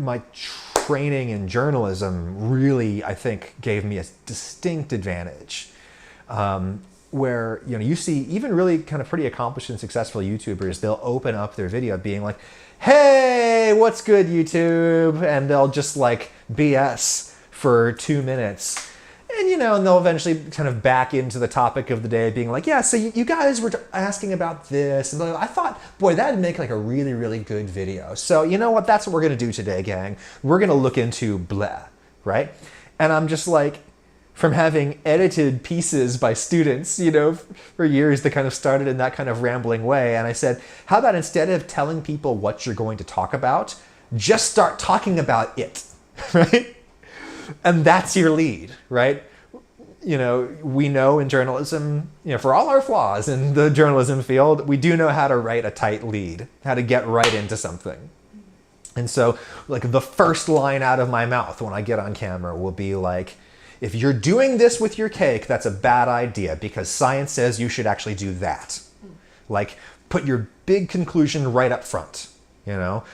my training in journalism really, I think, gave me a distinct advantage. Where, you know, you see even really kind of pretty accomplished and successful YouTubers, they'll open up their video being like, hey, what's good, YouTube? And they'll just like BS for 2 minutes. And, you know, and they'll eventually kind of back into the topic of the day being like, yeah, so you guys were asking about this. And I thought, boy, that'd make like a really, really good video. So you know what? That's what we're going to do today, gang. We're going to look into blah, right? And I'm just like, from having edited pieces by students, you know, for years that kind of started in that kind of rambling way. And I said, how about instead of telling people what you're going to talk about, just start talking about it, right? And that's your lead, right? You know, we know in journalism, you know, for all our flaws in the journalism field, we do know how to write a tight lead, how to get right into something. And so, like, the first line out of my mouth when I get on camera will be like, if you're doing this with your cake, that's a bad idea because science says you should actually do that. Like, put your big conclusion right up front, you know?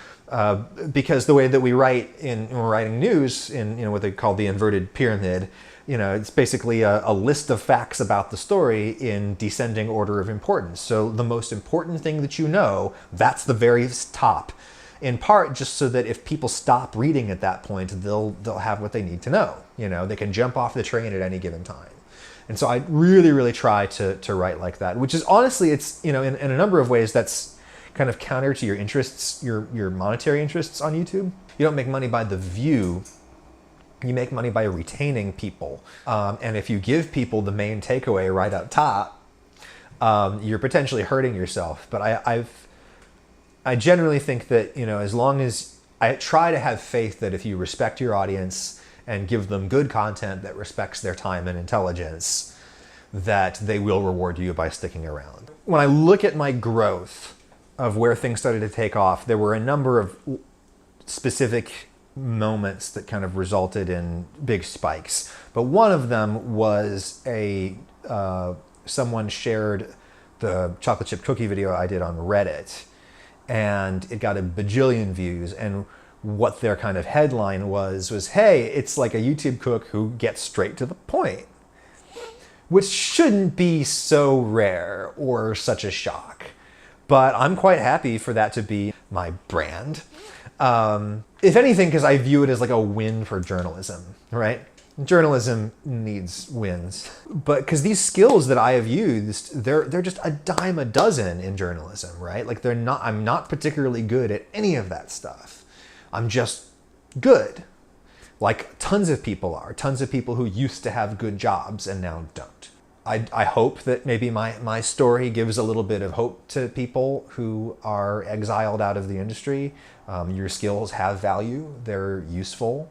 Because the way that we write when we're writing news in, you know, what they call the inverted pyramid, you know, it's basically a list of facts about the story in descending order of importance. So the most important thing that you know, that's the very top. In part, just so that if people stop reading at that point, they'll have what they need to know. You know, they can jump off the train at any given time. And so I really, really try to write like that, which is honestly, it's, you know, in a number of ways, that's kind of counter to your interests, your monetary interests on YouTube. You don't make money by the view. You make money by retaining people. And if you give people the main takeaway right up top, you're potentially hurting yourself. But I generally think that, you know, as long as I try to have faith that if you respect your audience and give them good content that respects their time and intelligence, that they will reward you by sticking around. When I look at my growth of where things started to take off, there were a number of specific moments that kind of resulted in big spikes. But one of them was someone shared the chocolate chip cookie video I did on Reddit, and it got a bajillion views. And what their kind of headline was, hey, it's like a YouTube cook who gets straight to the point, which shouldn't be so rare or such a shock. But I'm quite happy for that to be my brand. If anything, because I view it as like a win for journalism, right? Journalism needs wins. But because these skills that I have used, they're just a dime a dozen in journalism, right? Like I'm not particularly good at any of that stuff. I'm just good. Like tons of people are. Tons of people who used to have good jobs and now don't. I hope that maybe my story gives a little bit of hope to people who are exiled out of the industry. Your skills have value. They're useful.